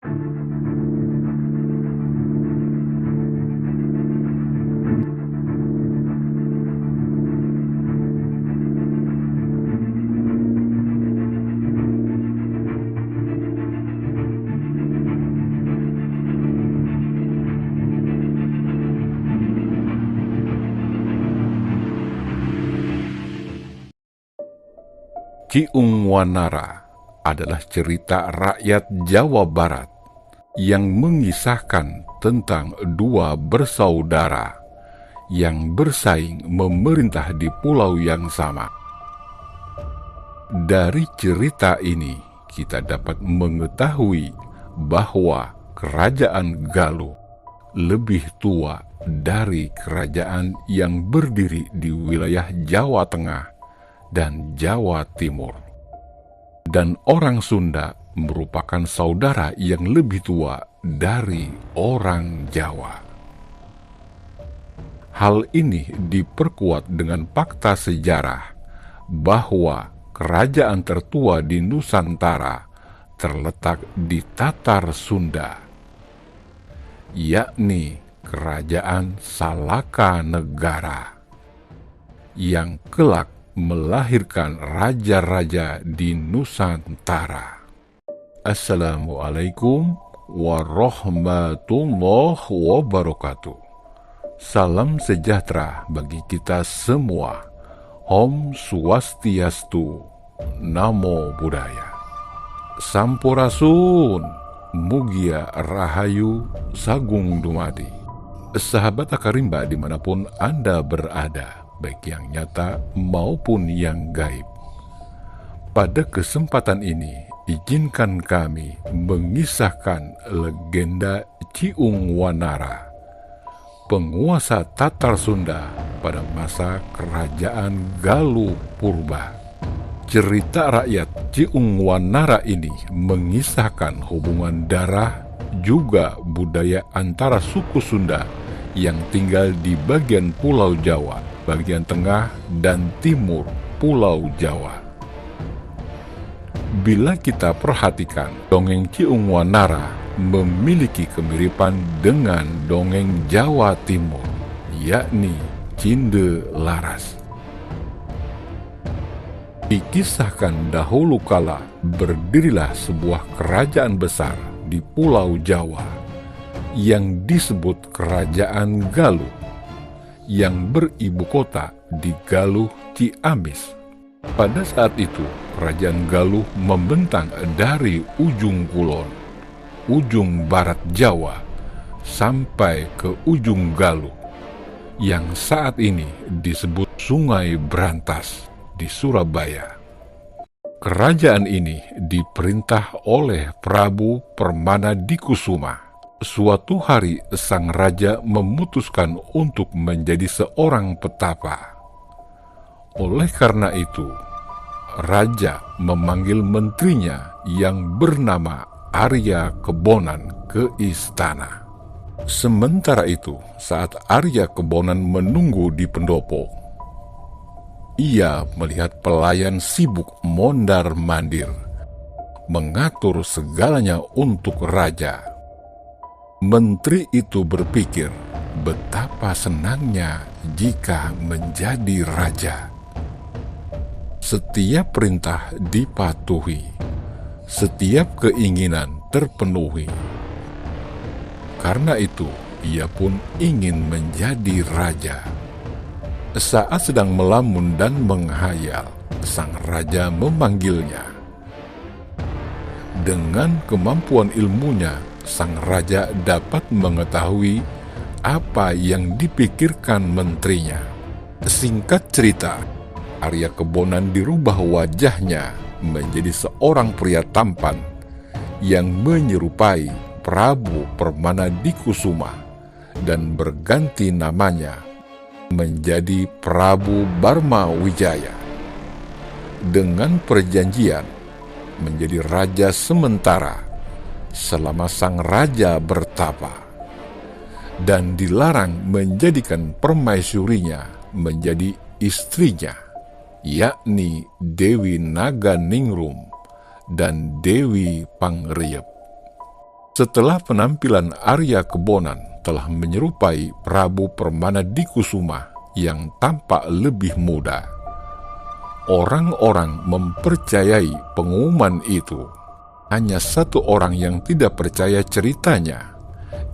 Ci Ung Wanara adalah cerita rakyat Jawa Barat yang mengisahkan tentang dua bersaudara yang bersaing memerintah di pulau yang sama. Dari cerita ini kita dapat mengetahui bahwa kerajaan Galuh lebih tua dari kerajaan yang berdiri di wilayah Jawa Tengah dan Jawa Timur. Dan orang Sunda merupakan saudara yang lebih tua dari orang Jawa. Hal ini diperkuat dengan fakta sejarah bahwa kerajaan tertua di Nusantara terletak di Tatar Sunda, yakni Kerajaan Salaka Negara, yang kelak melahirkan raja-raja di Nusantara. Assalamualaikum warahmatullahi wabarakatuh. Salam sejahtera bagi kita semua. Om Swastiastu, Namo Buddhaya. Sampurasun, Mugia Rahayu, Sagung Dumadi. Sahabat Akarimba dimanapun Anda berada, baik yang nyata maupun yang gaib. Pada kesempatan ini, izinkan kami mengisahkan legenda Ci Ung Wanara, penguasa Tatar Sunda pada masa kerajaan Galuh Purba. Cerita rakyat Ci Ung Wanara ini mengisahkan hubungan darah juga budaya antara suku Sunda yang tinggal di bagian Pulau Jawa, bagian tengah dan timur Pulau Jawa. Bila kita perhatikan, dongeng Ci Ung Wanara memiliki kemiripan dengan dongeng Jawa Timur, yakni Cinde Laras. Dikisahkan dahulu kala berdirilah sebuah kerajaan besar di Pulau Jawa yang disebut Kerajaan Galuh, yang beribu kota di Galuh Ciamis. Pada saat itu, Kerajaan Galuh membentang dari ujung kulon, ujung barat Jawa, sampai ke ujung Galuh, yang saat ini disebut Sungai Brantas di Surabaya. Kerajaan ini diperintah oleh Prabu Permanadikusuma. Suatu hari sang raja memutuskan untuk menjadi seorang petapa. Oleh karena itu, raja memanggil menterinya yang bernama Arya Kebonan ke istana. Sementara itu, saat Arya Kebonan menunggu di pendopo, ia melihat pelayan sibuk mondar-mandir, mengatur segalanya untuk raja. Menteri itu berpikir betapa senangnya jika menjadi raja. Setiap perintah dipatuhi, setiap keinginan terpenuhi. Karena itu, ia pun ingin menjadi raja. Saat sedang melamun dan menghayal, sang raja memanggilnya. Dengan kemampuan ilmunya, sang raja dapat mengetahui apa yang dipikirkan menterinya. Singkat cerita, Arya Kebonan dirubah wajahnya menjadi seorang pria tampan yang menyerupai Prabu Permanadikusuma dan berganti namanya menjadi Prabu Barma Wijaya. Dengan perjanjian menjadi raja sementara selama sang raja bertapa, dan dilarang menjadikan permaisurinya menjadi istrinya, yakni Dewi Naga Ningrum dan Dewi Pangriyep. Setelah penampilan Arya Kebonan telah menyerupai Prabu Permana Dikusuma yang tampak lebih muda, orang-orang mempercayai pengumuman itu. Hanya satu orang yang tidak percaya ceritanya.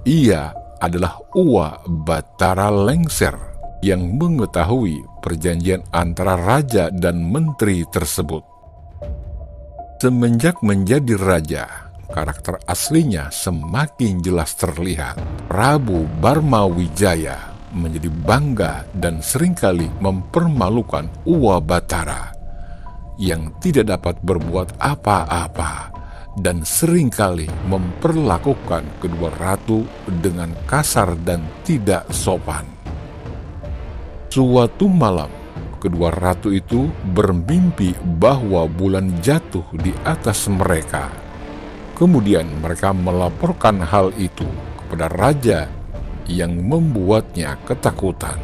Ia adalah Uwa Batara Lengser yang mengetahui perjanjian antara raja dan menteri tersebut. Semenjak menjadi raja, karakter aslinya semakin jelas terlihat. Prabu Barmawijaya menjadi bangga dan seringkali mempermalukan Uwa Batara yang tidak dapat berbuat apa-apa dan seringkali memperlakukan kedua ratu dengan kasar dan tidak sopan. Suatu malam, kedua ratu itu bermimpi bahwa bulan jatuh di atas mereka. Kemudian mereka melaporkan hal itu kepada raja yang membuatnya ketakutan.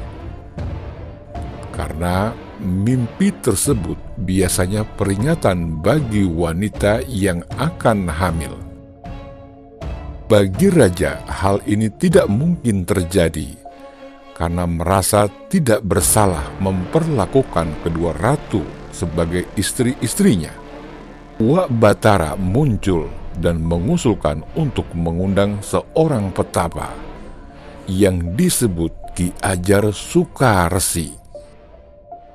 Karena mimpi tersebut biasanya peringatan bagi wanita yang akan hamil. Bagi raja, hal ini tidak mungkin terjadi karena merasa tidak bersalah memperlakukan kedua ratu sebagai istri-istrinya. Uwa Batara muncul dan mengusulkan untuk mengundang seorang petapa yang disebut Ki Ajar Sukarsi,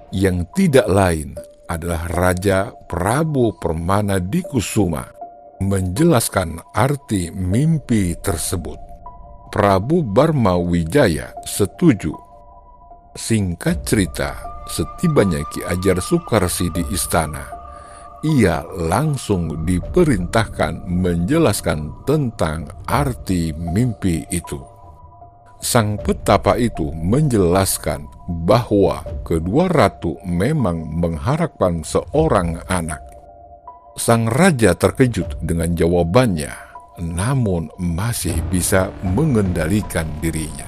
yang tidak lain adalah Raja Prabu Permana Dikusuma, menjelaskan arti mimpi tersebut. Prabu Barmawijaya setuju. Singkat cerita, setibanya Ki Ajar Sukarsi di istana, ia langsung diperintahkan menjelaskan tentang arti mimpi itu. Sang petapa itu menjelaskan bahwa kedua ratu memang mengharapkan seorang anak. Sang raja terkejut dengan jawabannya, namun masih bisa mengendalikan dirinya.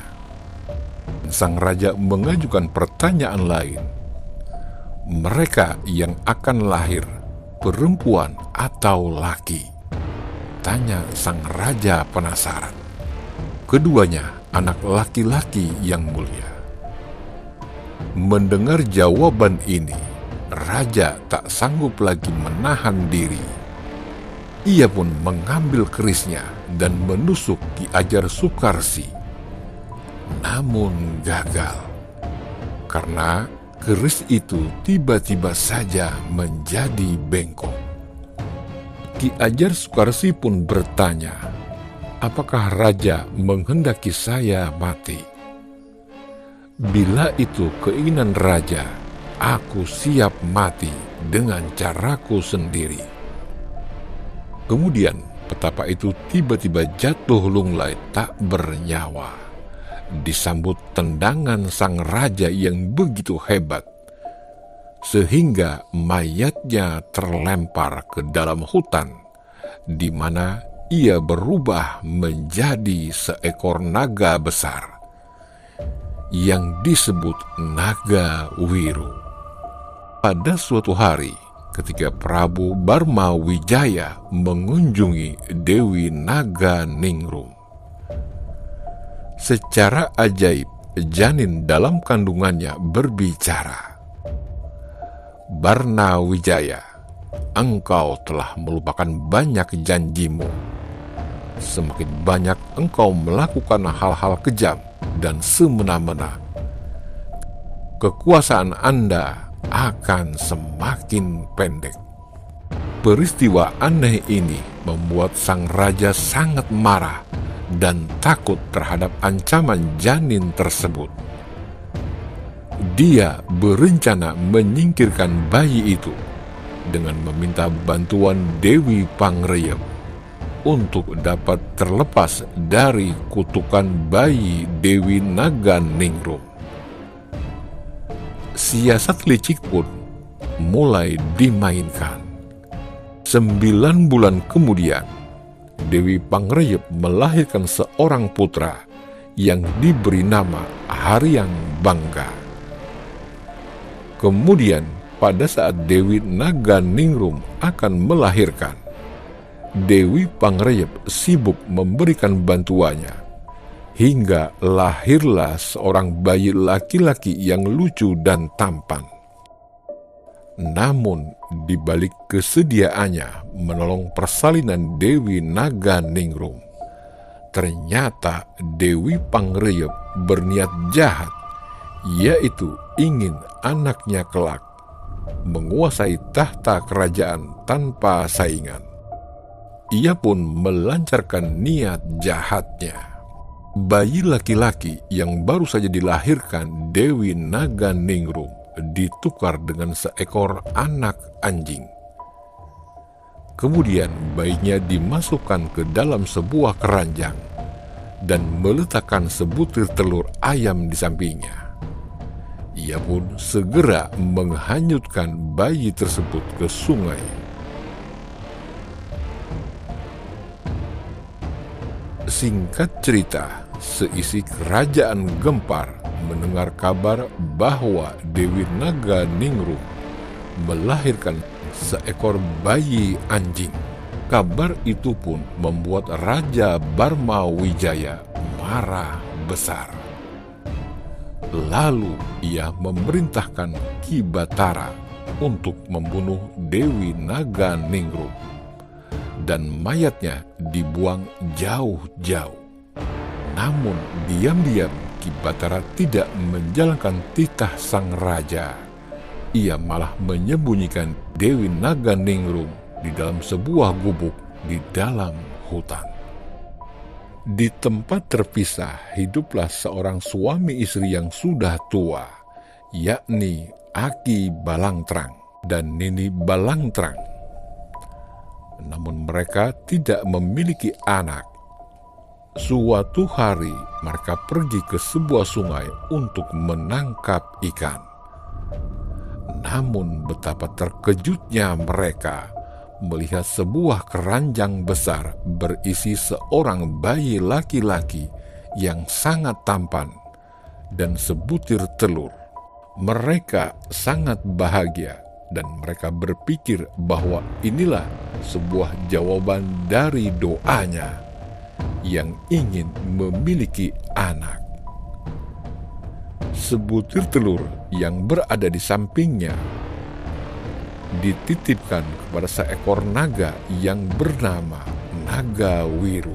Sang raja mengajukan pertanyaan lain. Mereka yang akan lahir, perempuan atau laki? Tanya sang raja penasaran. Keduanya anak laki-laki yang mulia. Mendengar jawaban ini, raja tak sanggup lagi menahan diri. Ia pun mengambil kerisnya dan menusuk Ki Ajar Sukarsi. Namun gagal, karena keris itu tiba-tiba saja menjadi bengkok. Ki Ajar Sukarsi pun bertanya, apakah raja menghendaki saya mati? Bila itu keinginan raja, aku siap mati dengan caraku sendiri. Kemudian petapa itu tiba-tiba jatuh lunglai tak bernyawa, disambut tendangan sang raja yang begitu hebat, sehingga mayatnya terlempar ke dalam hutan, di mana ia berubah menjadi seekor naga besar yang disebut Naga Wiru. Pada suatu hari, ketika Prabu Barmawijaya mengunjungi Dewi Naga Ningrum, secara ajaib janin dalam kandungannya berbicara. Barnawijaya, engkau telah melupakan banyak janjimu. Semakin banyak engkau melakukan hal-hal kejam dan semena-mena, kekuasaan Anda akan semakin pendek. Peristiwa aneh ini membuat sang raja sangat marah dan takut terhadap ancaman janin tersebut. Dia berencana menyingkirkan bayi itu dengan meminta bantuan Dewi Pangriyep untuk dapat terlepas dari kutukan bayi Dewi Naga Ningrum. Siasat licik pun mulai dimainkan. 9 bulan kemudian, Dewi Pangriyep melahirkan seorang putra yang diberi nama Haryang Bangga. Kemudian, pada saat Dewi Naga Ningrum akan melahirkan, Dewi Pangreyep sibuk memberikan bantuannya, hingga lahirlah seorang bayi laki-laki yang lucu dan tampan. Namun, di balik kesediaannya menolong persalinan Dewi Naga Ningrum, ternyata Dewi Pangreyep berniat jahat, yaitu ingin anaknya kelak menguasai tahta kerajaan tanpa saingan. Ia pun melancarkan niat jahatnya. Bayi laki-laki yang baru saja dilahirkan Dewi Naga Ningrum ditukar dengan seekor anak anjing. Kemudian bayinya dimasukkan ke dalam sebuah keranjang dan meletakkan sebutir telur ayam di sampingnya. Ia pun segera menghanyutkan bayi tersebut ke sungai. Singkat cerita, seisi kerajaan gempar mendengar kabar bahwa Dewi Naga Ningrum melahirkan seekor bayi anjing. Kabar itu pun membuat Raja Barma Wijaya marah besar. Lalu ia memerintahkan Ki Batara untuk membunuh Dewi Naga Ningrum, dan mayatnya dibuang jauh-jauh. Namun diam-diam Ki Batara tidak menjalankan titah sang raja. Ia malah menyembunyikan Dewi Naga Ningrum di dalam sebuah gubuk di dalam hutan. Di tempat terpisah hiduplah seorang suami istri yang sudah tua, yakni Aki Balangtrang dan Nini Balangtrang. Namun mereka tidak memiliki anak. Suatu hari mereka pergi ke sebuah sungai untuk menangkap ikan. Namun betapa terkejutnya mereka melihat sebuah keranjang besar berisi seorang bayi laki-laki yang sangat tampan dan sebutir telur. Mereka sangat bahagia dan mereka berpikir bahwa inilah sebuah jawaban dari doanya yang ingin memiliki anak. Sebutir telur yang berada di sampingnya dititipkan kepada seekor naga yang bernama Naga Wiru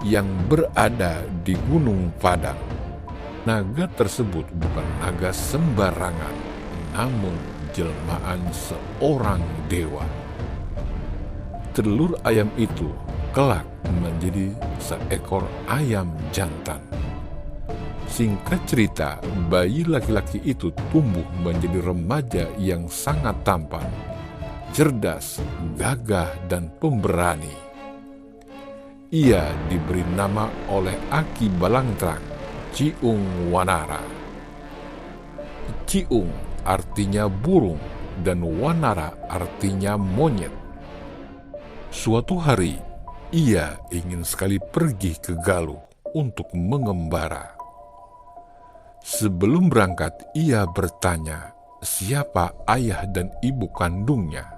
yang berada di Gunung Padang. Naga tersebut bukan naga sembarangan, namun jelmaan seorang dewa. Telur ayam itu kelak menjadi seekor ayam jantan. Singkat cerita, bayi laki-laki itu tumbuh menjadi remaja yang sangat tampan, cerdas, gagah, dan pemberani. Ia diberi nama oleh Aki Balangtrang, Ciung Wanara. Ciung artinya burung dan Wanara artinya monyet. Suatu hari, ia ingin sekali pergi ke Galuh untuk mengembara. Sebelum berangkat, ia bertanya siapa ayah dan ibu kandungnya.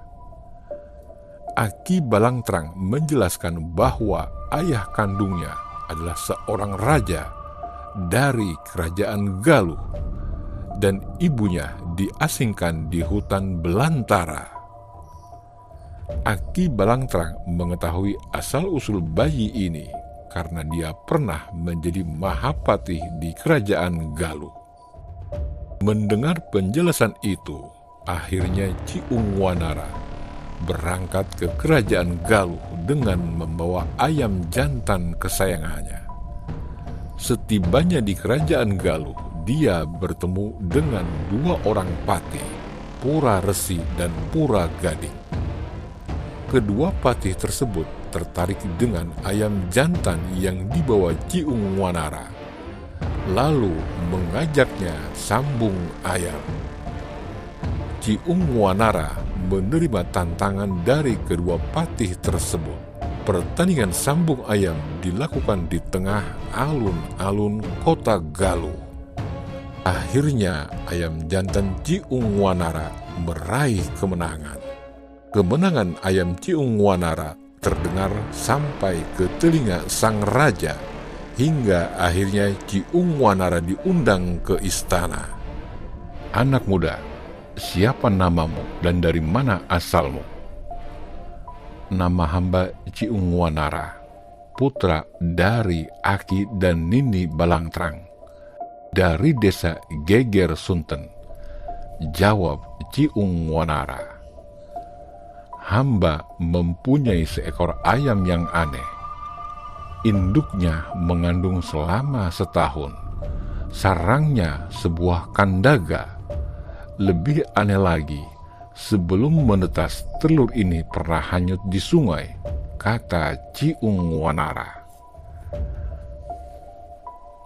Aki Balangtrang menjelaskan bahwa ayah kandungnya adalah seorang raja dari kerajaan Galuh dan ibunya diasingkan di hutan belantara. Aki Balangtrang mengetahui asal-usul bayi ini karena dia pernah menjadi Mahapatih di kerajaan Galuh. Mendengar penjelasan itu, akhirnya Ciung Wanara berangkat ke kerajaan Galuh dengan membawa ayam jantan kesayangannya. Setibanya di kerajaan Galuh, dia bertemu dengan dua orang patih, Pura Resi dan Pura Gading. Kedua patih tersebut tertarik dengan ayam jantan yang dibawa Ciung Wanara, lalu mengajaknya sambung ayam. Ciung Wanara menerima tantangan dari kedua patih tersebut. Pertandingan sambung ayam dilakukan di tengah alun-alun kota Galuh. Akhirnya ayam jantan Ciung Wanara meraih kemenangan. Kemenangan ayam Ciung Wanara terdengar sampai ke telinga sang raja, hingga akhirnya Ki Ungwanara diundang ke istana. "Anak muda, siapa namamu dan dari mana asalmu?" "Nama hamba Ki Ungwanara, putra dari Aki dan Nini Balangtrang, dari desa Geger Sunten," jawab Ki Ungwanara. "Hamba mempunyai seekor ayam yang aneh. Induknya mengandung selama setahun. Sarangnya sebuah kandaga. Lebih aneh lagi, sebelum menetas telur ini pernah hanyut di sungai," kata Ki Ungwanara.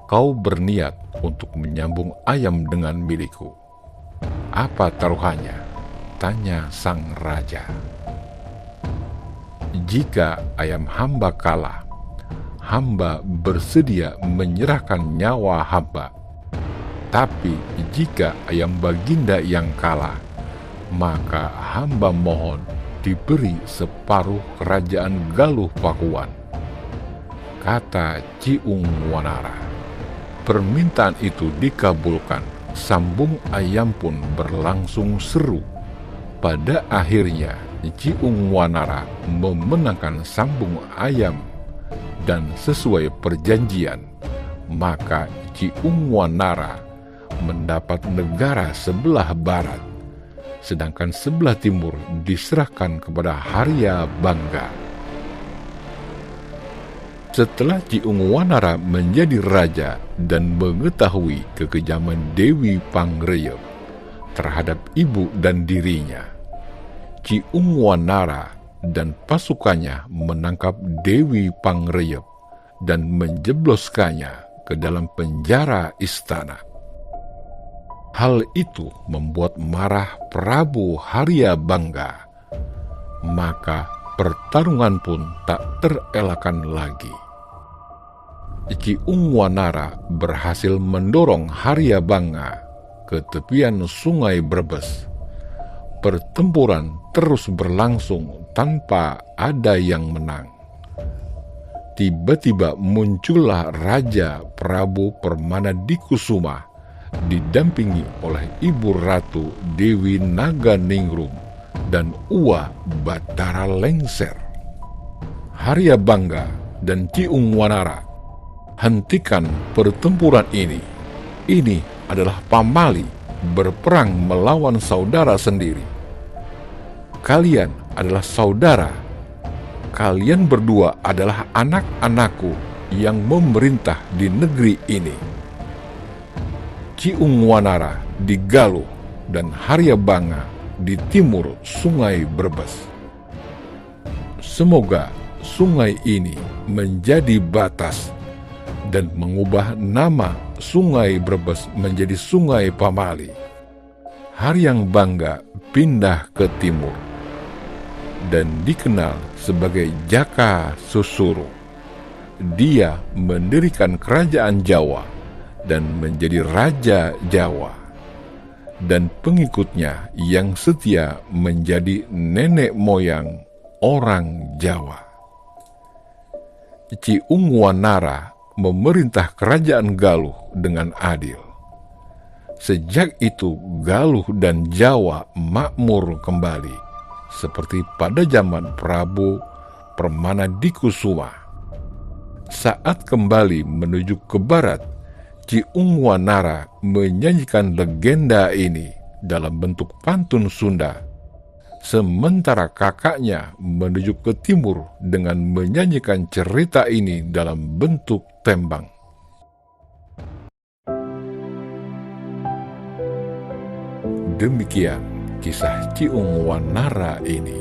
"Kau berniat untuk menyambung ayam dengan milikku. Apa taruhannya?" tanya sang raja. "Jika ayam hamba kalah, hamba bersedia menyerahkan nyawa hamba. Tapi jika ayam baginda yang kalah, maka hamba mohon diberi separuh kerajaan Galuh Pakuan," kata Ki Ungwanara. Permintaan itu dikabulkan. Sambung ayam pun berlangsung seru. Pada akhirnya Ki Ungwanara memenangkan sambung ayam, dan sesuai perjanjian, maka Ki Ungwanara mendapat negara sebelah barat, sedangkan sebelah timur diserahkan kepada Harya Bangga. Setelah Ki Ungwanara menjadi raja dan mengetahui kekejaman Dewi Pangreyep terhadap ibu dan dirinya, Ki Ungwanara dan pasukannya menangkap Dewi Pangreyep dan menjebloskannya ke dalam penjara istana. Hal itu membuat marah Prabu Harya Bangga, maka pertarungan pun tak terelakkan lagi. Ki Ungwanara berhasil mendorong Harya Bangga ke tepian Sungai Brebes. Pertempuran terus berlangsung tanpa ada yang menang. Tiba-tiba muncullah Raja Prabu Permanadikusuma didampingi oleh Ibu Ratu Dewi Naganingrum dan Uwa Batara Lengser. Harya Bangga dan Ki Ungwanara, hentikan pertempuran ini. Ini adalah pamali berperang melawan saudara sendiri. Kalian adalah saudara. Kalian berdua adalah anak-anakku yang memerintah di negeri ini. Ki Ungwanara di Galuh dan Harya Bangga di timur Sungai Brebes. Semoga sungai ini menjadi batas dan mengubah nama Sungai Brebes menjadi Sungai Pamali. Haryang Bangga pindah ke timur dan dikenal sebagai Jaka Susuru. Dia mendirikan kerajaan Jawa dan menjadi Raja Jawa, dan pengikutnya yang setia menjadi nenek moyang orang Jawa. Ki Ungwanara memerintah kerajaan Galuh dengan adil. Sejak itu Galuh dan Jawa makmur kembali, seperti pada zaman Prabu Permanadikusuma. Saat kembali menuju ke barat, Ki Ungwanara menyanyikan legenda ini dalam bentuk pantun Sunda, sementara kakaknya menuju ke timur dengan menyanyikan cerita ini dalam bentuk tembang. Demikian kisah Ki Ungwanara ini.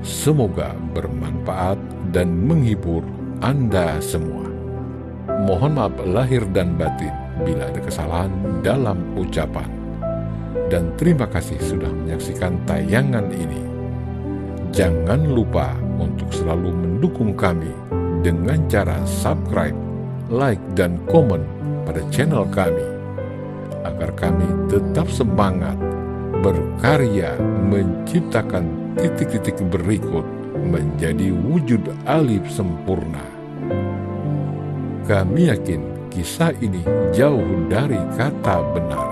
Semoga bermanfaat dan menghibur Anda semua. Mohon maaf lahir dan batin bila ada kesalahan dalam ucapan. Dan terima kasih sudah menyaksikan tayangan ini. Jangan lupa untuk selalu mendukung kami dengan cara subscribe, like, dan komen pada channel kami, agar kami tetap semangat berkarya menciptakan titik-titik berikut menjadi wujud alif sempurna. Kami yakin kisah ini jauh dari kata benar.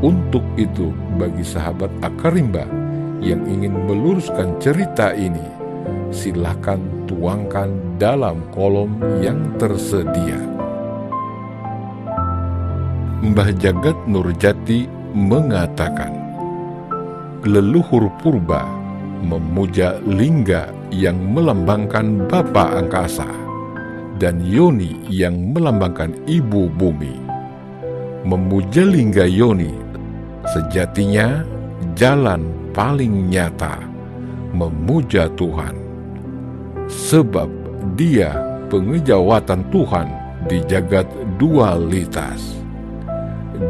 Untuk itu, bagi sahabat Akarimba yang ingin meluruskan cerita ini, silakan tuangkan dalam kolom yang tersedia. Mbah Jagat Nurjati mengatakan, leluhur purba memuja lingga yang melambangkan Bapa Angkasa dan Yoni yang melambangkan Ibu Bumi. Memuja lingga Yoni sejatinya jalan paling nyata memuja Tuhan, sebab Dia pengejawatan Tuhan di jagat dualitas.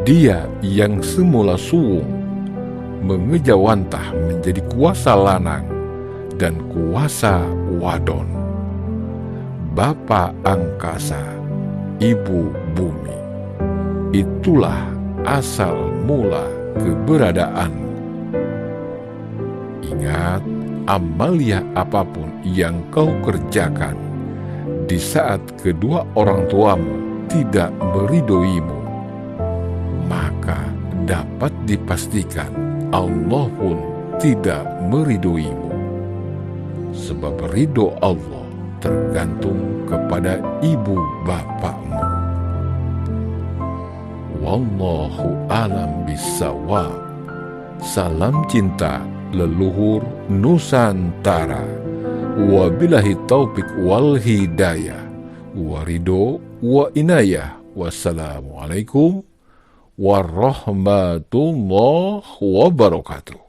Dia yang semula suwung mengejawantah menjadi kuasa lanang dan kuasa wadon. Bapa Angkasa, Ibu Bumi, itulah asal mula keberadaan. Ingat, amalia apapun yang kau kerjakan di saat kedua orang tuamu tidak meridhoimu, maka dapat dipastikan Allah pun tidak meridhoimu. Sebab ridho Allah tergantung kepada ibu bapakmu. Wallahu alam bisawab. Salam cinta leluhur Nusantara. Wabillahi taufik wal hidayah. Waridho wa inayah. Wassalamualaikum warahmatullahi wabarakatuh.